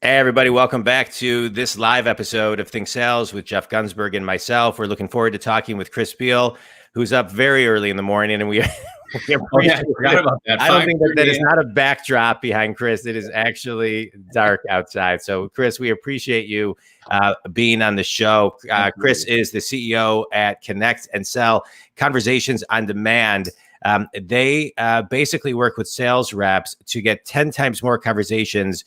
Hey, everybody, welcome back to this live episode of Think Sales with Jeff Gunsberg and myself. We're looking forward to talking with Chris Beall, who's up very early in the morning, and we I forgot about that. I don't think that is not a backdrop behind Chris. It is actually dark outside. So, Chris, we appreciate you being on the show. Chris is the CEO at ConnectAndSell, Conversations on Demand. They basically work with sales reps to get 10 times more conversations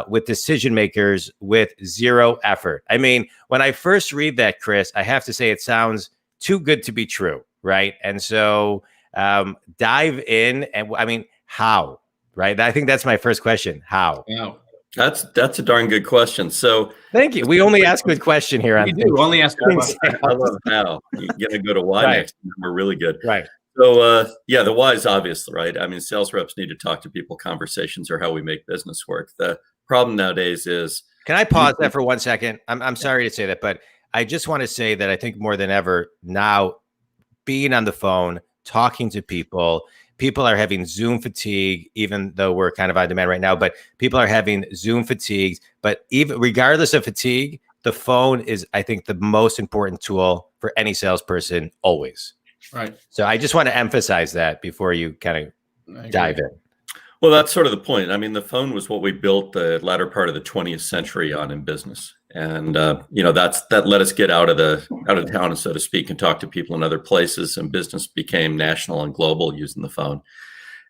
with decision makers with zero effort. I mean, when I first read that, Chris, I have to say it sounds too good to be true, right? And so dive in, and I mean, how, right? I think that's my first question. How? Yeah. That's a darn good question. So thank you. We only ask good question here. We do only ask good question. I love how. You're going to go to why next. We're really good. Right. So, the why is obvious, right? I mean, sales reps need to talk to people. Conversations are how we make business work. The problem nowadays is... Can I pause that for 1 second? I'm sorry to say that, but I just want to say that I think more than ever now, being on the phone, talking to people are having Zoom fatigue, even though we're kind of on demand right now, but people are having Zoom fatigue. But even regardless of fatigue, the phone is, I think, the most important tool for any salesperson always. Right. So I just want to emphasize that before you kind of dive in. Well, that's sort of the point. I mean, the phone was what we built the latter part of the 20th century on in business. And, that let us get out of town, so to speak, and talk to people in other places. And business became national and global using the phone.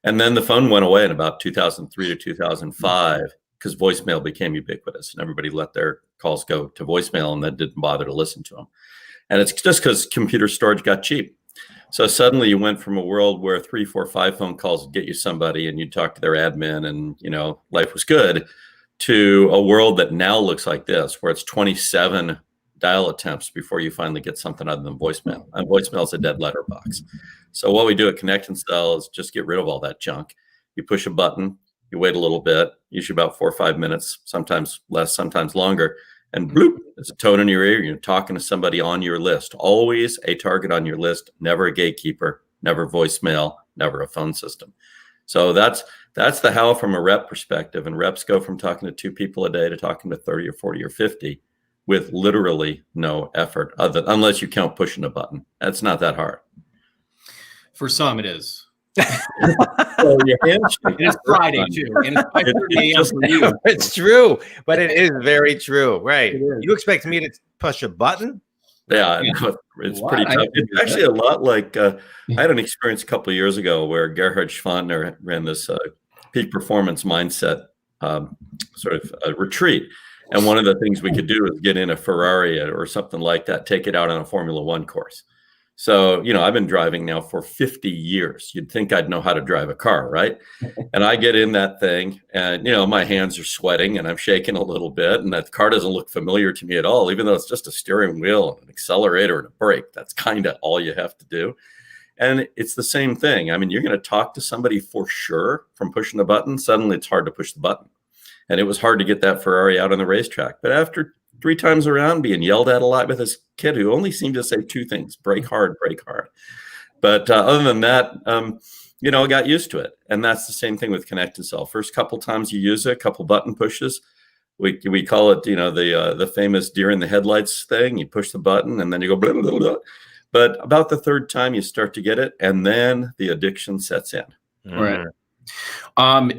And then the phone went away in about 2003 to 2005 because voicemail became ubiquitous and everybody let their calls go to voicemail and then didn't bother to listen to them. And it's just because computer storage got cheap. So suddenly you went from a world where 3, 4, 5 phone calls would get you somebody and you'd talk to their admin and, life was good, to a world that now looks like this, where it's 27 dial attempts before you finally get something other than voicemail. And voicemail is a dead letterbox. So what we do at ConnectAndSell is just get rid of all that junk. You push a button, you wait a little bit, usually about 4 or 5 minutes, sometimes less, sometimes longer. And bloop, there's a tone in your ear. You're talking to somebody on your list. Always a target on your list, never a gatekeeper, never voicemail, never a phone system. So that's the how from a rep perspective. And reps go from talking to 2 people a day to talking to 30 or 40 or 50 with literally no effort, unless you count pushing a button. That's not that hard. For some, it is. So it's Friday too. And it's 5:30 a.m. It's true, but it is very true, right? You expect me to push a button? Yeah. It's pretty tough. It's actually a lot like I had an experience a couple of years ago where Gerhard Schwantner ran this peak performance mindset sort of retreat. And one of the things we could do is get in a Ferrari or something like that, take it out on a Formula One course. So, I've been driving now for 50 years. You'd think I'd know how to drive a car, right? And I get in that thing and, my hands are sweating and I'm shaking a little bit. And that car doesn't look familiar to me at all, even though it's just a steering wheel, an accelerator, and a brake. That's kind of all you have to do. And it's the same thing. I mean, you're going to talk to somebody for sure from pushing the button. Suddenly it's hard to push the button. And it was hard to get that Ferrari out on the racetrack. But after 3 times around, being yelled at a lot with this kid who only seemed to say 2 things: brake hard, brake hard. But other than that, I got used to it. And that's the same thing with ConnectAndSell. First couple times you use it, a couple button pushes. We call it, the famous deer in the headlights thing. You push the button and then you go blah, blah, blah, blah. But about the 3rd time you start to get it, and then the addiction sets in. Right.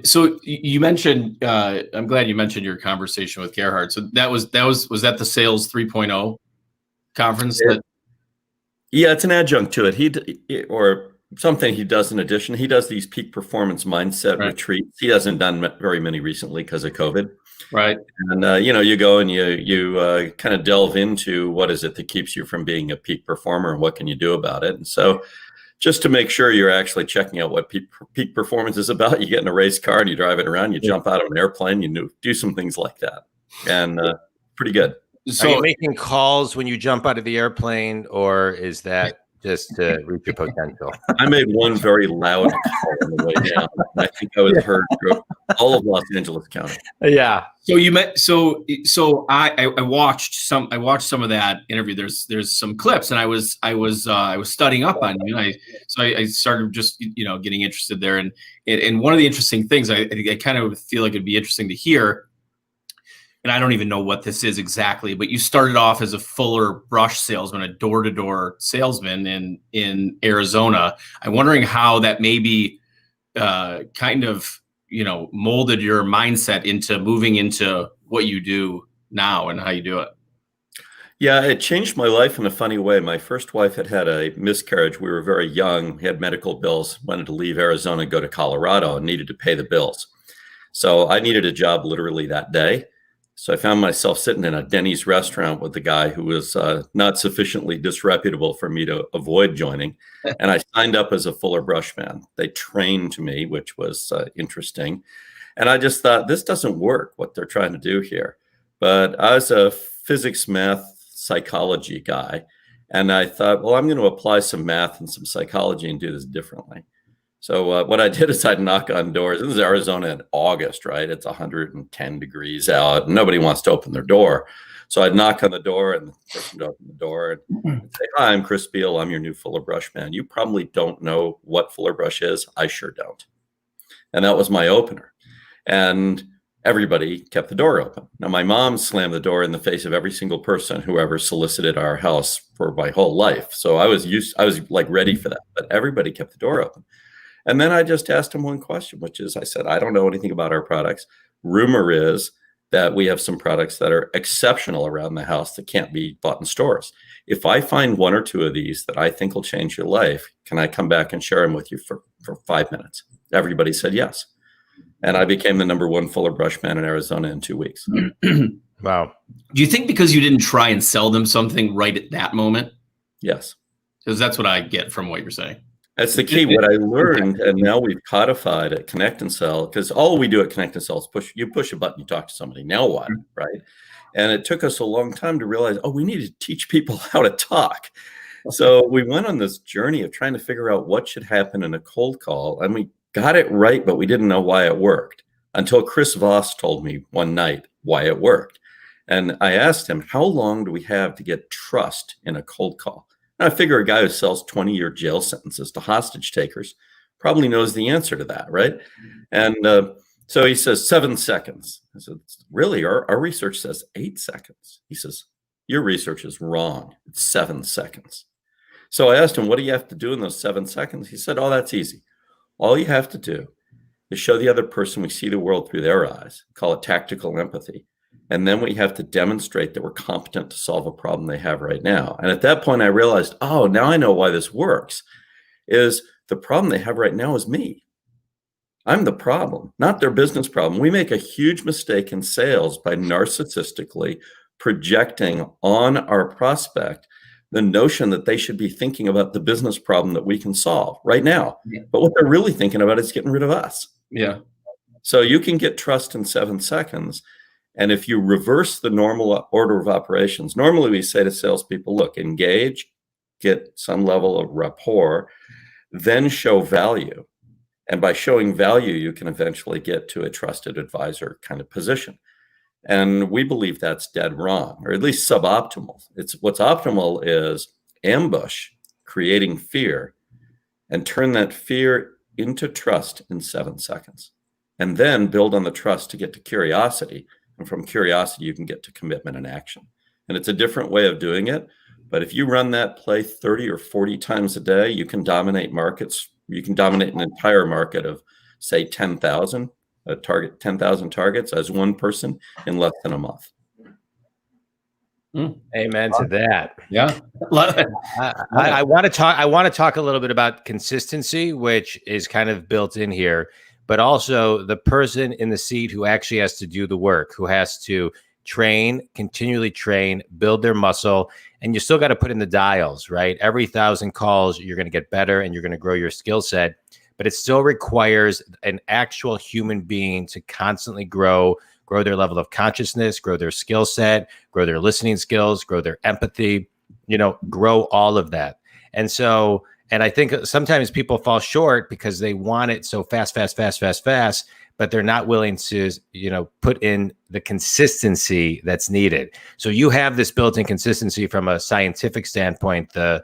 So you mentioned, I'm glad you mentioned your conversation with Gerhard. So was that the Sales 3.0 conference? Yeah, it's an adjunct to it. Or something he does in addition. He does these peak performance mindset retreats. He hasn't done very many recently because of COVID. Right. And, you go and you kind of delve into what is it that keeps you from being a peak performer and what can you do about it. And so just to make sure you're actually checking out what peak performance is about, you get in a race car and you drive it around, you jump out of an airplane, you do some things like that. And pretty good. So are you making calls when you jump out of the airplane, or is that just to reach your potential? I made one very loud call on the way down. I think I was heard through all of Los Angeles County. Yeah. So you met. So I watched some of that interview. There's some clips, and I was studying up on you. I started just getting interested there, and one of the interesting things I kind of feel like it'd be interesting to hear. and I don't even know what this is exactly, but you started off as a fuller brush salesman, a door-to-door salesman in Arizona. I'm wondering how that maybe kind of, molded your mindset into moving into what you do now and how you do it. Yeah, it changed my life in a funny way. My first wife had a miscarriage. We were very young. We had medical bills, wanted to leave Arizona, go to Colorado, and needed to pay the bills. So I needed a job literally that day. So I found myself sitting in a Denny's restaurant with the guy who was not sufficiently disreputable for me to avoid joining. And I signed up as a fuller brush man. They trained me, which was interesting. And I just thought, this doesn't work, what they're trying to do here. But I was a physics, math, psychology guy. And I thought, well, I'm going to apply some math and some psychology and do this differently. So what I did is I'd knock on doors. This is Arizona in August, right? It's 110 degrees out. Nobody wants to open their door. So I'd knock on the door, and the person would open the door and say, hi, I'm Chris Beall. I'm your new fuller brush man. You probably don't know what fuller brush is. I sure don't. And that was my opener. And everybody kept the door open. Now, my mom slammed the door in the face of every single person who ever solicited our house for my whole life. So I was like ready for that, but everybody kept the door open. And then I just asked him one question, which is, I said, I don't know anything about our products. Rumor is that we have some products that are exceptional around the house that can't be bought in stores. If I find one or two of these that I think will change your life, can I come back and share them with you for 5 minutes? Everybody said yes. And I became the #1 fuller brush man in Arizona in 2 weeks. Wow. Do you think because you didn't try and sell them something right at that moment? Yes. Because that's what I get from what you're saying. That's the key. What I learned, and now we've codified at ConnectAndSell, because all we do at ConnectAndSell is push a button, you talk to somebody. Now what, right? And it took us a long time to realize, we need to teach people how to talk. So we went on this journey of trying to figure out what should happen in a cold call, and we got it right, but we didn't know why it worked until Chris Voss told me one night why it worked. And I asked him, how long do we have to get trust in a cold call? I figure a guy who sells 20-year jail sentences to hostage takers probably knows the answer to that, right? And so he says 7 seconds. I said, really? Our research says 8 seconds. He says, your research is wrong. It's 7 seconds. So I asked him, what do you have to do in those 7 seconds? He said, that's easy. All you have to do is show the other person we see the world through their eyes, call it tactical empathy. And then we have to demonstrate that we're competent to solve a problem they have right now. And at that point, I realized, now I know why this works, is the problem they have right now is me. I'm the problem, not their business problem. We make a huge mistake in sales by narcissistically projecting on our prospect the notion that they should be thinking about the business problem that we can solve right now. Yeah. But what they're really thinking about is getting rid of us. Yeah. So you can get trust in 7 seconds. And if you reverse the normal order of operations, normally we say to salespeople, look, engage, get some level of rapport, then show value. And by showing value, you can eventually get to a trusted advisor kind of position. And we believe that's dead wrong, or at least suboptimal. What's optimal is ambush, creating fear, and turn that fear into trust in 7 seconds. And then build on the trust to get to curiosity. And from curiosity, you can get to commitment and action. And it's a different way of doing it. But if you run that play 30 or 40 times a day, you can dominate markets. You can dominate an entire market of, say, 10,000 targets as one person in less than a month. Amen to that. Yeah. I want to talk a little bit about consistency, which is kind of built in here, but also the person in the seat who actually has to do the work, who has to continually train, build their muscle, and you still got to put in the dials, right? Every 1,000 calls, you're going to get better and you're going to grow your skill set, but it still requires an actual human being to constantly grow their level of consciousness, grow their skill set, grow their listening skills, grow their empathy, grow all of that. And I think sometimes people fall short because they want it so fast, but they're not willing to, put in the consistency that's needed. So you have this built-in consistency from a scientific standpoint, the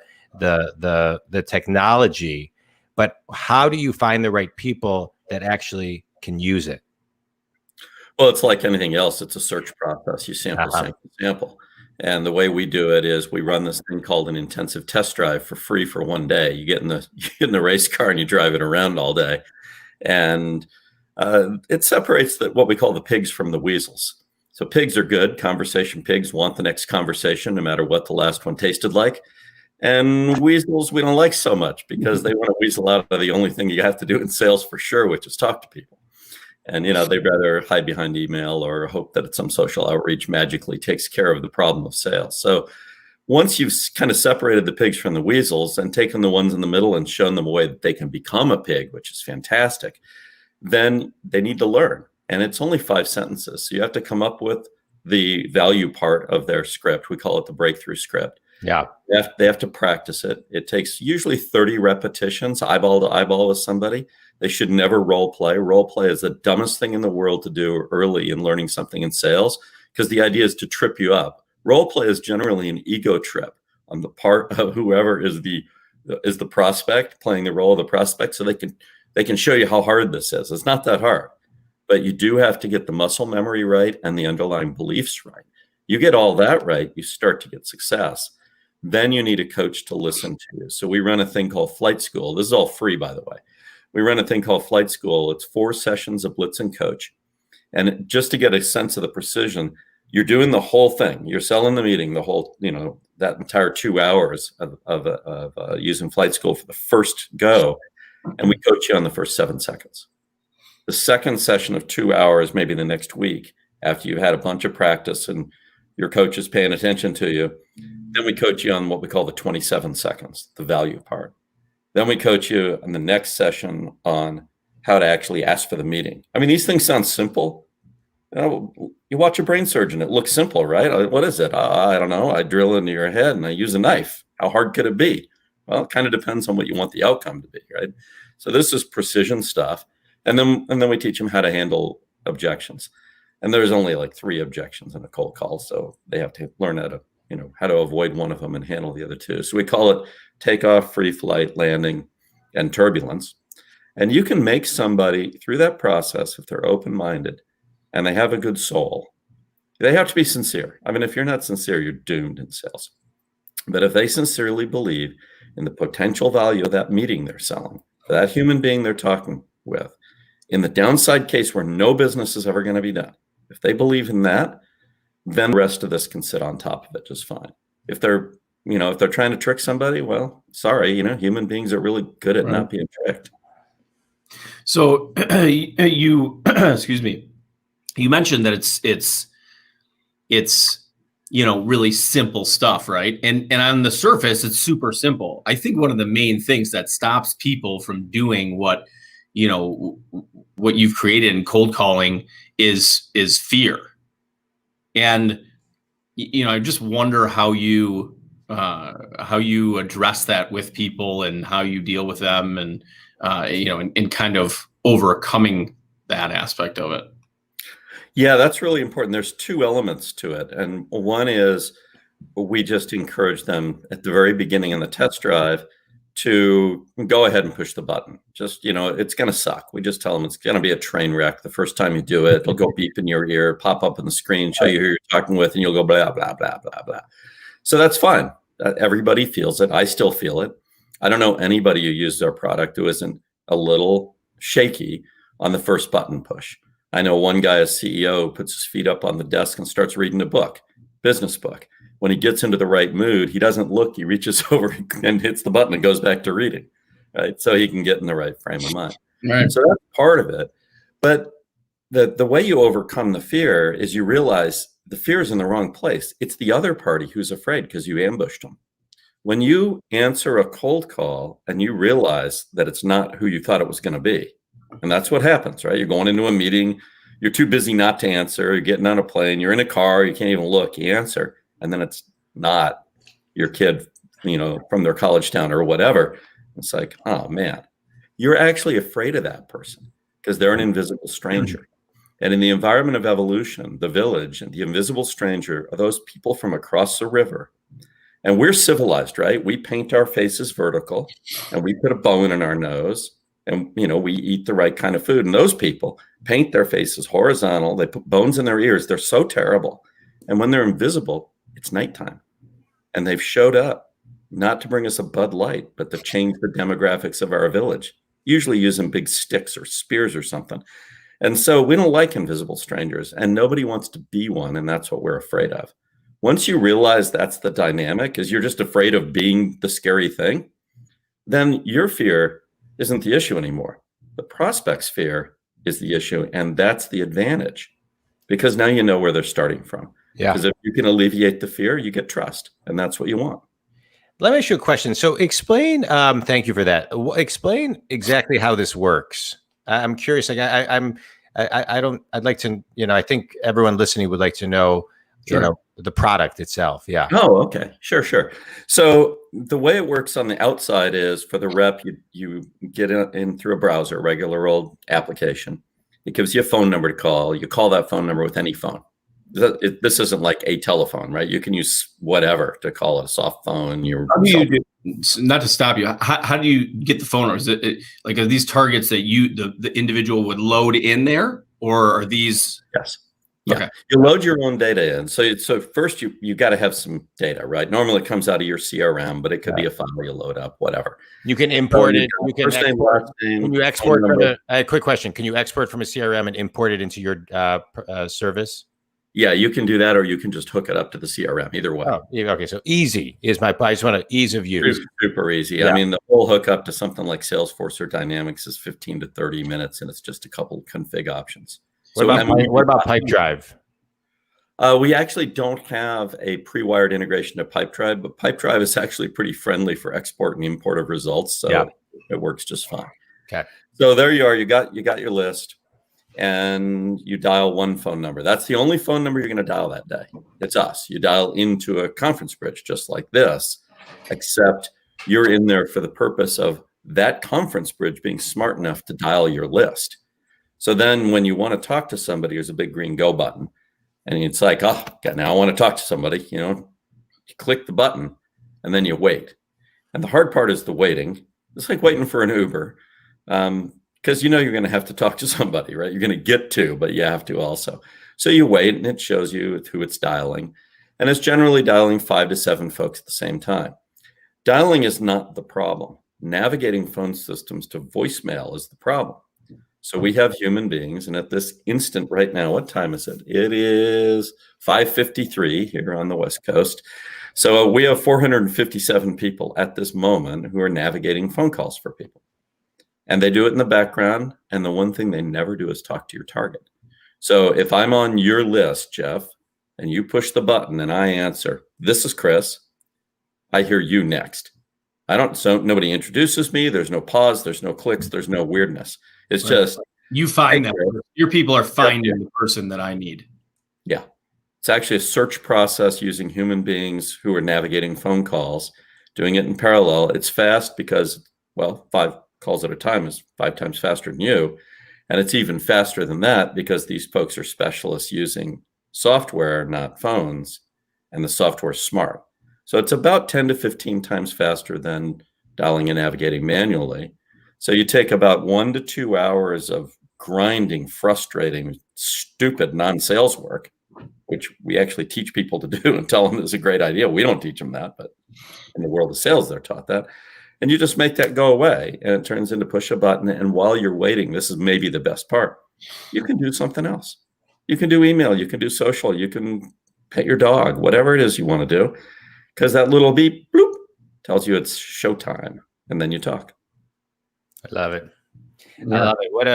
technology, but how do you find the right people that actually can use it? Well, it's like anything else. It's a search process. You sample, sample, sample. And the way we do it is we run this thing called an intensive test drive for free for one day. You get in the race car and you drive it around all day. And it separates what we call the pigs from the weasels. So pigs are good. Conversation pigs want the next conversation, no matter what the last one tasted like. And weasels we don't like so much because they want to weasel out of the only thing you have to do in sales for sure, which is talk to people. And, they'd rather hide behind email or hope that some social outreach magically takes care of the problem of sales. So once you've kind of separated the pigs from the weasels and taken the ones in the middle and shown them a way that they can become a pig, which is fantastic, then they need to learn. And it's only 5 sentences. So you have to come up with the value part of their script. We call it the breakthrough script. Yeah. They have to practice it. It takes usually 30 repetitions, eyeball to eyeball with somebody. They should never role play. Role play is the dumbest thing in the world to do early in learning something in sales, because the idea is to trip you up. Role play is generally an ego trip on the part of whoever is the prospect playing the role of the prospect, so they can show you how hard this is. It's not that hard, but you do have to get the muscle memory right and the underlying beliefs right. You get all that right, you start to get success. Then you need a coach to listen to you. So we run a thing called Flight School. This is all free, by the way. We run a thing called Flight School. It's 4 sessions of blitz and coach. And just to get a sense of the precision, you're doing the whole thing. You're selling the meeting, the whole, that entire 2 hours of using Flight School for the first go. And we coach you on the first 7 seconds. The second session of 2 hours, maybe the next week, after you've had a bunch of practice and your coach is paying attention to you, then we coach you on what we call the 27 seconds, the value part. Then we coach you in the next session on how to actually ask for the meeting. I mean, these things sound simple. You watch a brain surgeon, it looks simple, right? What is it? I don't know. I drill into your head and I use a knife. How hard could it be? Well, it kind of depends on what you want the outcome to be, right? So this is precision stuff. And then we teach them how to handle objections. And there's only like 3 objections in a cold call. So they have to learn how to avoid one of them and handle the other 2. So we call it takeoff, free flight, landing, and turbulence. And you can make somebody through that process, if they're open-minded and they have a good soul. They have to be sincere. I mean, if you're not sincere, you're doomed in sales. But if they sincerely believe in the potential value of that meeting they're selling, for that human being they're talking with, in the downside case where no business is ever going to be done, if they believe in that, then the rest of this can sit on top of it just fine. If they're trying to trick somebody, well, sorry, human beings are really good at not being tricked. So you, excuse me, you mentioned that it's really simple stuff, right? And on the surface, it's super simple. I think one of the main things that stops people from doing what you've created in cold calling is fear. And I just wonder how you address that with people and how you deal with them, and and kind of overcoming that aspect of it. Yeah, that's really important. There's 2 elements to it, and one is we just encourage them at the very beginning in the test drive to go ahead and push the button. Just, it's going to suck. We just tell them it's going to be a train wreck the first time you do it. It'll go beep in your ear, pop up on the screen, show you who you're talking with, and you'll go blah, blah, blah, blah, blah. So that's fine. Everybody feels it. I still feel it. I don't know anybody who uses our product who isn't a little shaky on the first button push. I know one guy, a CEO, puts his feet up on the desk and starts reading a book, business book. When he gets into the right mood, he doesn't look, he reaches over and hits the button and goes back to reading, right? So he can get in the right frame of mind. Right. So that's part of it. But the way you overcome the fear is you realize the fear is in the wrong place. It's the other party who's afraid because you ambushed them. When you answer a cold call and you realize that it's not who you thought it was going to be, and that's what happens, right? You're going into a meeting, you're too busy not to answer, you're getting on a plane, you're in a car, you can't even look, you answer. And then it's not your kid, from their college town or whatever. It's like, oh man, you're actually afraid of that person because they're an invisible stranger. And in the environment of evolution, the village and the invisible stranger are those people from across the river. And we're civilized, right? We paint our faces vertical and we put a bone in our nose and, we eat the right kind of food. And those people, paint their faces horizontal. They put bones in their ears. They're so terrible. And when they're invisible, it's nighttime. And they've showed up not to bring us a Bud Light, but to change the demographics of our village, usually using big sticks or spears or something. And so we don't like invisible strangers, and nobody wants to be one. And that's what we're afraid of. Once you realize that's the dynamic, is you're just afraid of being the scary thing, then your fear isn't the issue anymore. The prospect's fear is the issue, and that's the advantage, because now you know where they're starting from. Yeah. Because if you can alleviate the fear, you get trust, and that's what you want. Let me ask you a question. So explain, thank you for that. Explain exactly how this works. I'm curious. Like I'd like to, I think everyone listening would like to know, Sure. The product itself. Yeah. Oh, okay. Sure. So the way it works on the outside is, for the rep, you get in through a browser, regular old application. It gives you a phone number to call. You call that phone number with any phone. This isn't like a telephone, right? You can use whatever to call it, a soft phone. How do you do, not to stop you, how do you get the phone? Or is it like, are these targets that the individual would load in there, or are these? Yes. Yeah. Okay. You load your own data in. So first you got to have some data, right? Normally it comes out of your CRM, but it could be a file you load up, whatever. You can import it. You can first name, export. last name, Can you export from a quick question? Can you export from a CRM and import it into your service? Yeah, you can do that, or you can just hook it up to the CRM. Either way. Oh, okay. So easy is I just want ease of use. Super easy. Yeah. I mean, the whole hookup to something like Salesforce or Dynamics is 15 to 30 minutes, and it's just a couple config options. What about Pipedrive? We actually don't have a pre-wired integration to Pipedrive, but Pipedrive is actually pretty friendly for export and import of results, so it works just fine. Okay. So there you are. You got your list, and you dial one phone number. That's the only phone number you're going to dial that day. It's us. You dial into a conference bridge just like this, except you're in there for the purpose of that conference bridge being smart enough to dial your list. So then when you want to talk to somebody, there's a big green go button. And it's like, oh, now I want to talk to somebody. You click the button, and then you wait. And the hard part is the waiting. It's like waiting for an Uber, because you're going to have to talk to somebody, right? You're going to get to, but you have to also. So you wait, and it shows you who it's dialing. And it's generally dialing 5 to 7 folks at the same time. Dialing is not the problem. Navigating phone systems to voicemail is the problem. So we have human beings, and at this instant right now, what time is it? It is 5:53 here on the West Coast. So we have 457 people at this moment who are navigating phone calls for people. And they do it in the background, and the one thing they never do is talk to your target. So if I'm on your list, Jeff, and you push the button and I answer, "This is Chris," I hear you next. So nobody introduces me. There's no pause. There's no clicks. There's no weirdness. It's just you find that your people are finding the person that I need. Yeah. It's actually a search process using human beings who are navigating phone calls, doing it in parallel. It's fast because, 5 calls at a time is 5 times faster than you. And it's even faster than that because these folks are specialists using software, not phones, and the software is smart. So it's about 10 to 15 times faster than dialing and navigating manually. So you take about 1 to 2 hours of grinding, frustrating, stupid non-sales work, which we actually teach people to do and tell them it's a great idea. We don't teach them that, but in the world of sales, they're taught that. And you just make that go away, and it turns into push a button. And while you're waiting, this is maybe the best part. You can do something else. You can do email. You can do social. You can pet your dog, whatever it is you want to do, because that little beep, bloop, tells you it's showtime, and then you talk. I love it. I love it. What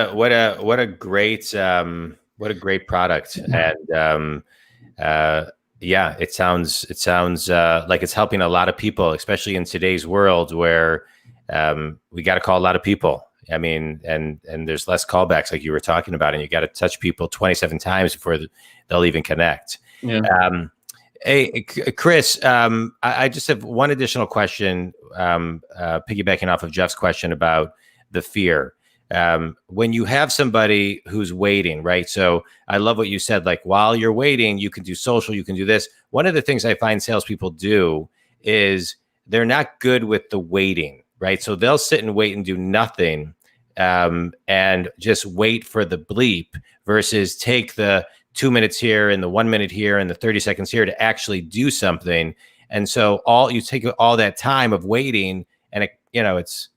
a great product. And it sounds like it's helping a lot of people, especially in today's world where we got to call a lot of people. I mean, and there's less callbacks like you were talking about, and you got to touch people 27 times before they'll even connect. Yeah. Hey, Chris, I just have one additional question, piggybacking off of Jeff's question about the fear. When you have somebody who's waiting, right? So I love what you said, like while you're waiting, you can do social, you can do this. One of the things I find salespeople do is they're not good with the waiting, right? So they'll sit and wait and do nothing. and just wait for the bleep versus take the 2 minutes here and the 1 minute here and the 30 seconds here to actually do something. And so you take all that time of waiting, and it's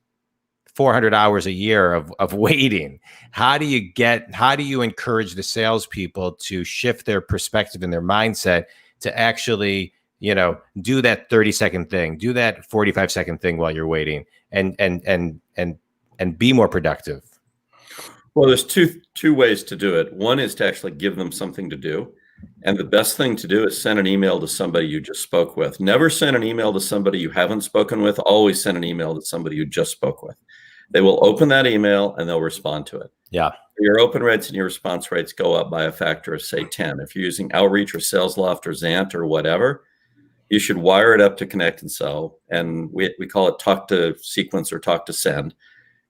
400 hours a year of waiting. How do you encourage the salespeople to shift their perspective and their mindset to actually, do that 30-second thing, do that 45-second thing while you're waiting, and be more productive? Well, there's two ways to do it. One is to actually give them something to do. And the best thing to do is send an email to somebody you just spoke with. Never send an email to somebody you haven't spoken with. Always send an email to somebody you just spoke with. They will open that email and they'll respond to it. Yeah. Your open rates and your response rates go up by a factor of, say, 10. If you're using Outreach or SalesLoft or Zant or whatever, you should wire it up to Connect and Sell. And we call it talk to sequence or talk to send.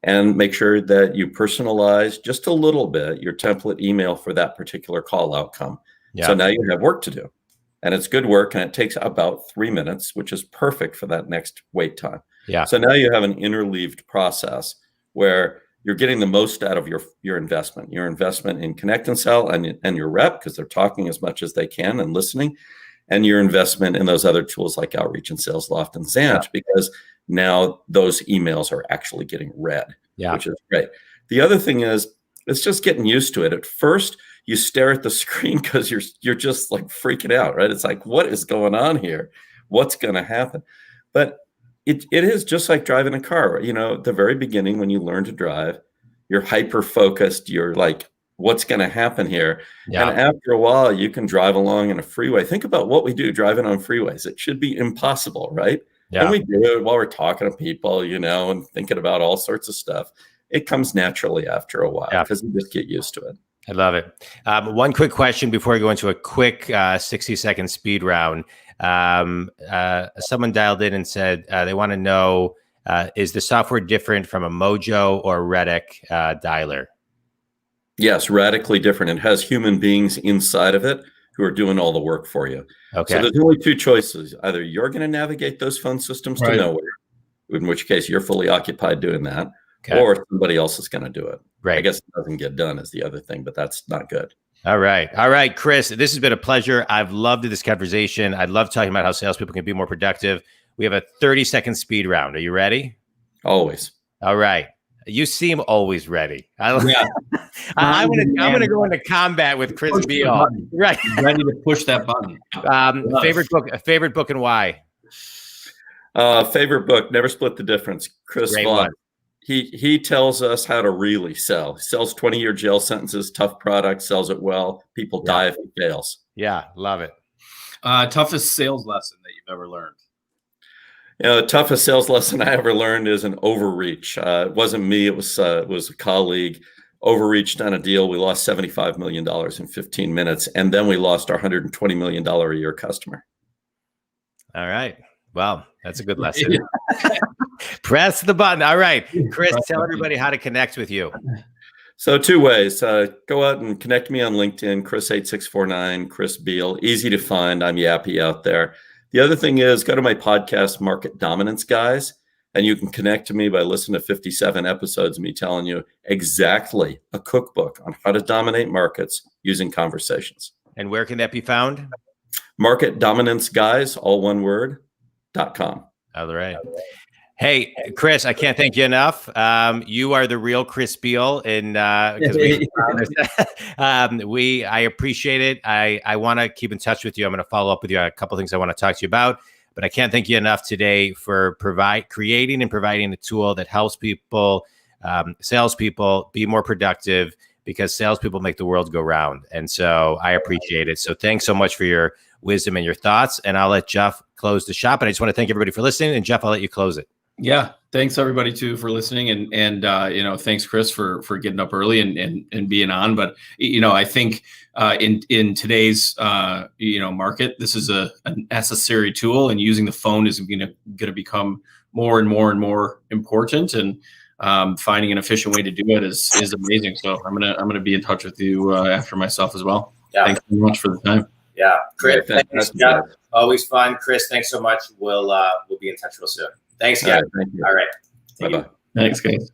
And make sure that you personalize just a little bit your template email for that particular call outcome. Yeah. So now you have work to do. And it's good work, and it takes about 3 minutes, which is perfect for that next wait time. Yeah. So now you have an interleaved process where you're getting the most out of your investment in Connect and Sell and your rep, because they're talking as much as they can and listening, and your investment in those other tools like Outreach and SalesLoft and Zant, because now those emails are actually getting read, which is great. The other thing is, it's just getting used to it. At first, you stare at the screen because you're just like freaking out, right? It's like, what is going on here? What's going to happen? But it is just like driving a car. At the very beginning, when you learn to drive, you're hyper focused. You're like, what's going to happen here? Yeah. And after a while, you can drive along in a freeway. Think about what we do driving on freeways. It should be impossible, right? Yeah. And we do it while we're talking to people, and thinking about all sorts of stuff. It comes naturally after a while because you just get used to it. I love it. One quick question before we go into a quick 60-second speed round. Someone dialed in and said they want to know, is the software different from a Mojo or Retic dialer? Yes, radically different. It has human beings inside of it who are doing all the work for you. Okay. So there's only two choices. Either you're going to navigate those phone systems to nowhere, in which case you're fully occupied doing that, or somebody else is going to do it. Right. I guess it doesn't get done is the other thing, but that's not good. All right, Chris, this has been a pleasure. I've loved this conversation. I love talking about how salespeople can be more productive. We have a 30-second speed round. Are you ready? Always. All right. You seem always ready. I'm going to go into combat with Chris Beall. Right. Ready to push that button. Favorite book and why? Favorite book, Never Split the Difference. Chris Beall. He tells us how to really sell. He sells 20-year jail sentences, tough product, sells it well. People die if he fails. Yeah, love it. Toughest sales lesson that you've ever learned? The toughest sales lesson I ever learned is an overreach. It wasn't me. It was a colleague. Overreached on a deal. We lost $75 million in 15 minutes. And then we lost our $120 million a year customer. All right. Well, that's a good lesson. Press the button. All right. Chris, tell everybody how to connect with you. So 2 ways. Go out and connect me on LinkedIn, Chris8649, Chris Beall. Easy to find. I'm yappy out there. The other thing is go to my podcast, Market Dominance Guys, and you can connect to me by listening to 57 episodes of me telling you exactly a cookbook on how to dominate markets using conversations. And where can that be found? Market Dominance Guys, all one word, .com. All right. Hey, Chris, I can't thank you enough. You are the real Chris Beall, and I appreciate it. I want to keep in touch with you. I'm going to follow up with you on a couple of things I want to talk to you about, but I can't thank you enough today for creating and providing a tool that helps people, salespeople, be more productive, because salespeople make the world go round. And so I appreciate it. So thanks so much for your wisdom and your thoughts. And I'll let Jeff close the shop. And I just want to thank everybody for listening. And Jeff, I'll let you close it. Yeah. Thanks everybody too for listening. And thanks Chris for getting up early and being on. But, I think in today's, market, this is a necessary tool, and using the phone is going to become more and more and more important. And finding an efficient way to do it is amazing. So I'm going to be in touch with you after myself as well. Yeah. Thanks very much for the time. Yeah. Chris, thanks. Yeah. Always fun. Chris, thanks so much. We'll be in touch real soon. Thanks, guys. Thank you. All right. Bye-bye. Thanks, guys.